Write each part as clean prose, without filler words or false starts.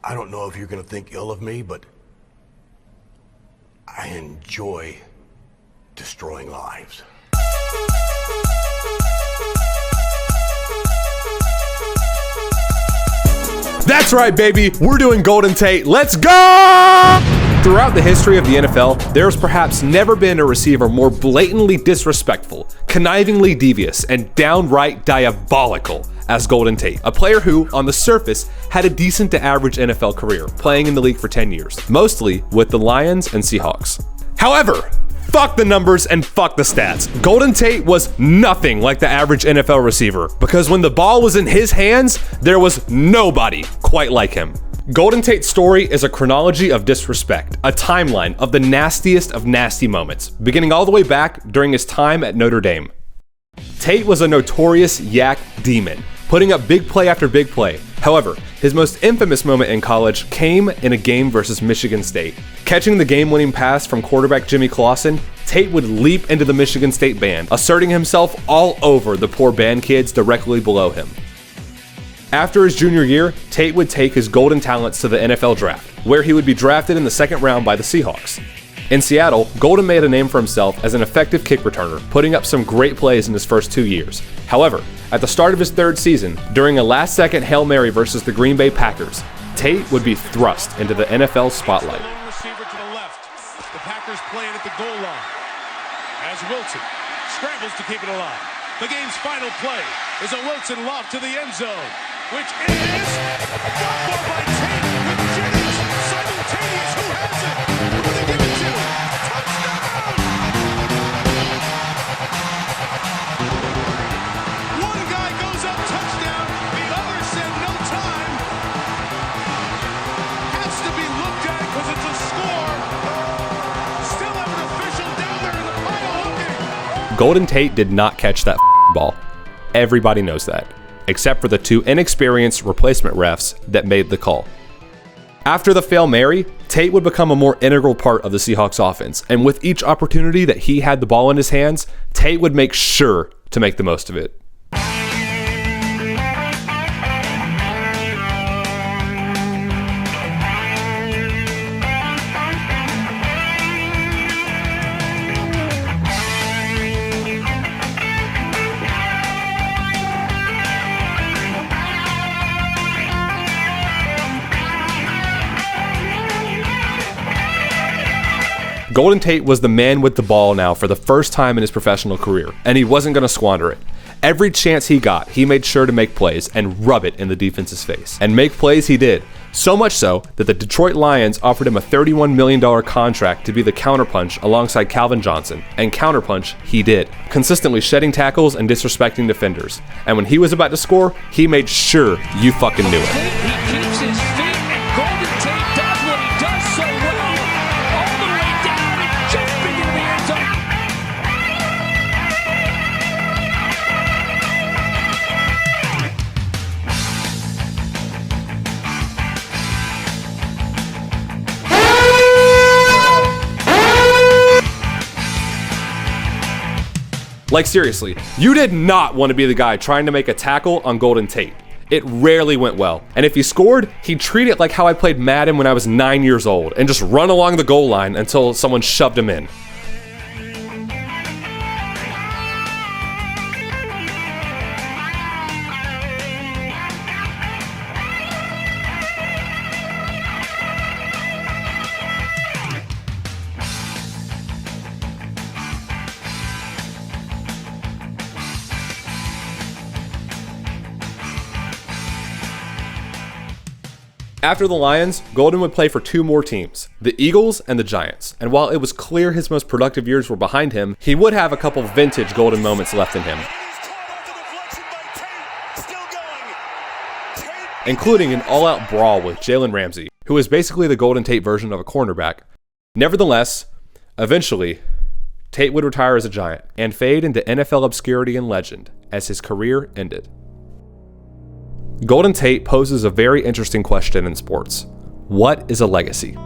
I don't know if you're gonna think ill of me, but I enjoy destroying lives. That's right, baby. We're doing Golden Tate. Let's go! Throughout the history of the NFL, there's perhaps never been a receiver more blatantly disrespectful, connivingly devious, and downright diabolical as Golden Tate, a player who, on the surface, had a decent to average NFL career, playing in the league for 10 years, mostly with the Lions and Seahawks. However, fuck the numbers and fuck the stats. Golden Tate was nothing like the average NFL receiver, because when the ball was in his hands, there was nobody quite like him. Golden Tate's story is a chronology of disrespect, a timeline of the nastiest of nasty moments, beginning all the way back during his time at Notre Dame. Tate was a notorious yak demon, putting up big play after big play. However, his most infamous moment in college came in a game versus Michigan State. Catching the game-winning pass from quarterback Jimmy Clausen, Tate would leap into the Michigan State band, asserting himself all over the poor band kids directly below him. After his junior year, Tate would take his golden talents to the NFL draft, where he would be drafted in the second round by the Seahawks. In Seattle, Golden made a name for himself as an effective kick returner, putting up some great plays in his first 2 years. However, at the start of his third season, during a last-second Hail Mary versus the Green Bay Packers, Tate would be thrust into the NFL spotlight. Receiver to the left. The Packers playing at the goal line. As Wilson scrambles to keep it alive. The game's final play is a Wilson loft to the end zone, which is got more by Tate with Jennings simultaneous. Who has it? Who do they give it to? Touchdown! One guy goes up, touchdown. The other said no time. Has to be looked at because it's a score. Still have an official down there in the pile looking. Golden Tate did not catch that ball. Everybody knows that, except for the 2 inexperienced replacement refs that made the call. After the Hail Mary, Tate would become a more integral part of the Seahawks offense, and with each opportunity that he had the ball in his hands, Tate would make sure to make the most of it. Golden Tate was the man with the ball now for the first time in his professional career, and he wasn't going to squander it. Every chance he got, he made sure to make plays and rub it in the defense's face. And make plays he did. So much so that the Detroit Lions offered him a $31 million contract to be the counterpunch alongside Calvin Johnson, and counterpunch he did, consistently shedding tackles and disrespecting defenders. And when he was about to score, he made sure you fucking knew it. He keeps his feet, and Golden Tate does what he does so well, all the way down and jumping into the end zone. Like seriously, you did not want to be the guy trying to make a tackle on Golden Tate. It rarely went well. And if he scored, he'd treat it like how I played Madden when I was 9 years old and just run along the goal line until someone shoved him in. After the Lions, Golden would play for 2 more teams, the Eagles and the Giants. And while it was clear his most productive years were behind him, he would have a couple vintage Golden moments left in him, including an all-out brawl with Jalen Ramsey, who was basically the Golden Tate version of a cornerback. Nevertheless, eventually, Tate would retire as a Giant and fade into NFL obscurity and legend as his career ended. Golden Tate poses a very interesting question in sports. What is a legacy?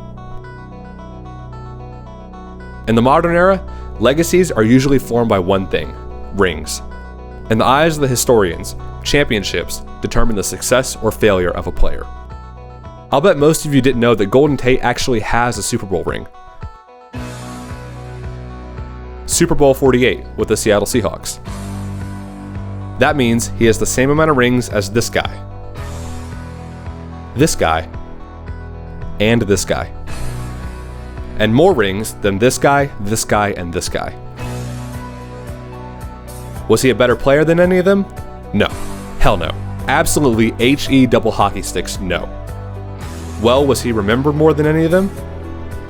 In the modern era, legacies are usually formed by one thing: rings. In the eyes of the historians, championships determine the success or failure of a player. I'll bet most of you didn't know that Golden Tate actually has a Super Bowl ring. Super Bowl 48 with the Seattle Seahawks. That means he has the same amount of rings as this guy, and this guy. And more rings than this guy, and this guy. Was he a better player than any of them? No. Hell no. Absolutely HE double hockey sticks, no. Well, was he remembered more than any of them?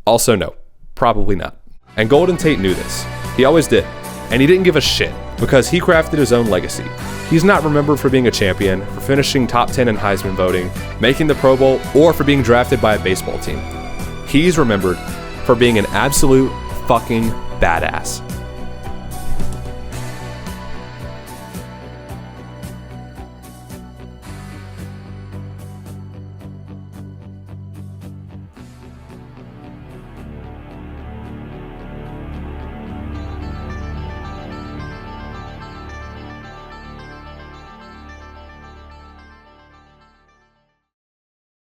Also no. Probably not. And Golden Tate knew this. He always did. And he didn't give a shit, because he crafted his own legacy. He's not remembered for being a champion, for finishing top 10 in Heisman voting, making the Pro Bowl, or for being drafted by a baseball team. He's remembered for being an absolute fucking badass.